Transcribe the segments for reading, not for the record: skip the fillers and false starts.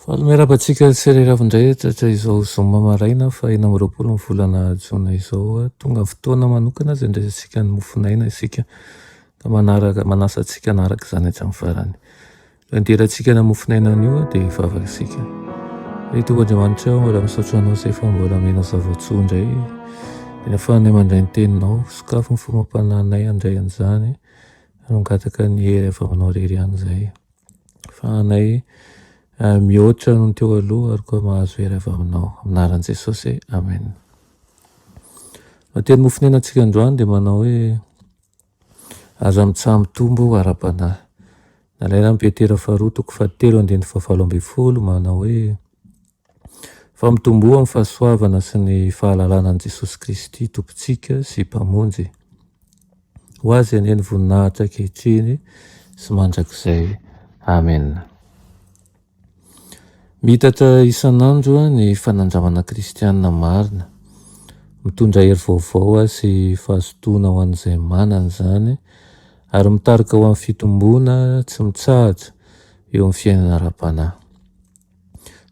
Fahamerapa-tsika tsereravindray tratra izao zoma maraina fa 4 volana jona izao tonga fotoana manokana zay ndraisantsika ny mofinaina isika ka manasa antsika anaraka izany hatramin'ny farany. Anderantsika na mofinainan'io dia vavakisika. Ito Andriamanitra mbola misaotra anao izay fa mbola menao zava-tsoa indray. Dia ahafahanay mandray ny teninao, sokafo ny fomam-pananay andray an'izany, angataka ny hery avy aminao rery ihany izay. Ahafahanay mihoatra no teo aloha ary koa mahazo hery avy aminao. Aminaran'i Jesosy, amen. Teny mofinainantsika androany dia manao hoe aza mitsambitombo ara-panahy. Nalaina amin'ny Petera 2:7-9 manao hoe fampitomboa amin'ny fahasoavana sy ny fahalalana an'i Jesosy Kristy tompontsika sy mpamonjy. Ho azy aneny voninahitra ankehitriny sy mandrakizay. Amen. Mitatra isan'andro ny fanandramana kristianina marina. Mitondra hery vaovao sy fahazotoana ho an'izay manana izany ary mitarika ho amin'ny fitomboana tsy mitsahatra eo amin'ny fiainana ara-panahy.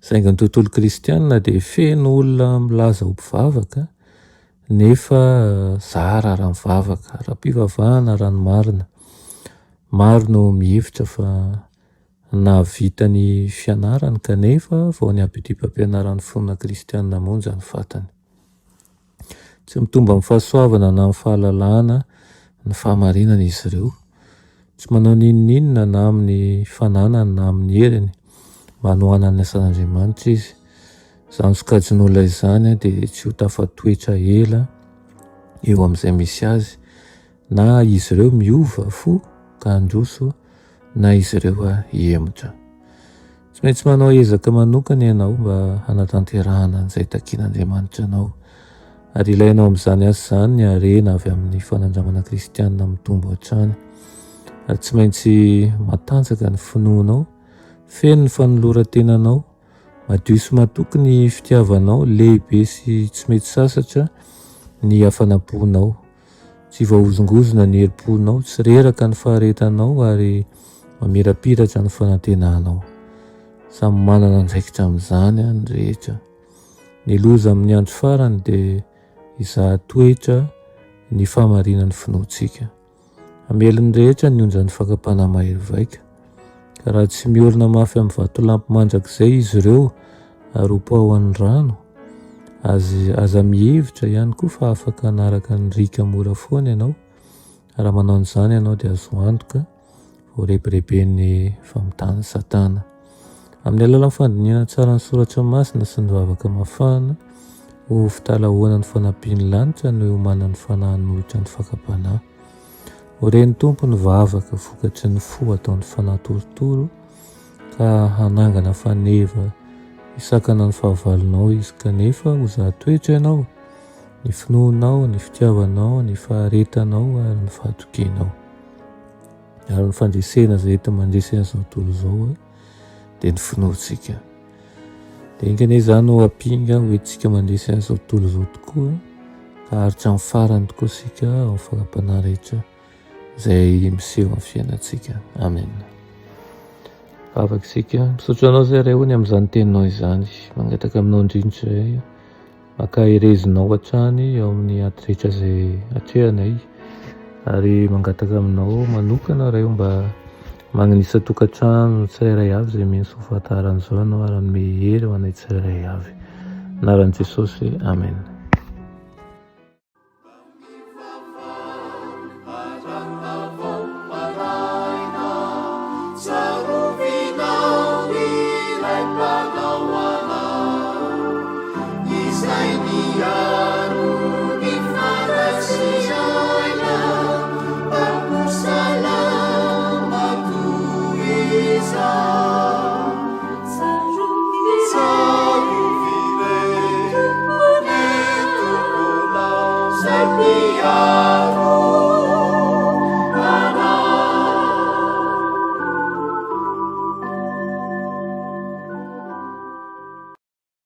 Saingy ny tontolo kristianina dia feno olona milaza ho mpivavaka nefa zara raha mivavaka, raha-mpivavahana raha ny marina. Maro no mihevitra fa nahavita ny fianarany kanefa vao ny ampidipam-pianaran'ny fonina kristianina monja ny fatany. Tsy mitomba amin'ny fahasoavana na amin'ny fahalalana ny fahamarinana izy ireo. Tsy manao n'inon'inona na amin'ny fananany na amin'ny heriny mba hanohanany ny asan'Andriamanitra izy. Izany sokajin'olona izany dia tsy ho tafatoetra ela eo amin'izay misy azy, na izy ireo miova fo ka handroso na izy ireo hiemotra. Tsy maintsy manao ezaka manokana ianao mba hanatanterahana an'izay takian'Andriamanitra anao. Ary ilainao amin'izany asa izany ny harena avy amin'ny fanandramana kristianina mitombo hatrany. Ary tsy maintsy matanjaka ny finoanao, feno ny fanoloran-tenanao, madio sy matoky ny fitiavanao, lehibe sy tsy mety sasatra ny hafanam-ponao. Tsy vaozongozona ny herim-ponao, tsy reraka ny faharetanao ary mamirapiratra ny fanantenanao. Samy manana andraikitra amin'izany ny rehetra. Ny loza amin'ny andro farany dia izahan-toetra ny fahamarinan'ny finoantsika. Amelin'ny rehetra ny onjan'ny fakapana mahery vaika. Ka raha tsy miorina mafy amin'ny vatolampy mandrakizay izy ireo ary ho an'ny rano, aza mihevitra ihany koa fa afaka hanaraka ny rika mora foana ianao. Raha manao an'izany ianao dia azo antoka voarebireben'ny famitana Satana. Amin'ny alalan'ny fandiniana tsara ny soratra masina sy ny vavaka mafana ho fitalahoana ny fanampian'ny lanitra no manana ny fanahin'olotra ny fakapanahy. Oreny tompo ny vavaka vokatry ny fo ataon'ny fanahy-torotoro ka hanangana faneva hisakana ny fahavalonao izy, kanefa ho zahan-toetra ianao, ny finoanao, ny fitiavanao, ny faharetanao ary ny fahatokianao. Ary ny fandresena izay enta mandresy an'izao tontolo izao dia ny finoantsika. Dia ingany izany ho ampinga hoentsika mandresy an'izao tontolo izao tokoa ka haritra amin'ny farany tokoa isika ao amin'ny fakapanahy rehetra izay miseho amin'ny fiainantsika. Amen. Afaka isika misaotra anao izay ray hony amin'izany teninao izany, mangataka aminao indrindra izay maka herezinao hatrany ao amin'ny ady rehetra izay hatrehanay, ary mangataka aminao manokana ray mba magnanisa tokantrano tsirairay avy izay mihitsy ho fahatarana izao ianao ary hanome hery ho anay tsirairay avy. Anaran'i Jesosy, amen. Isaiah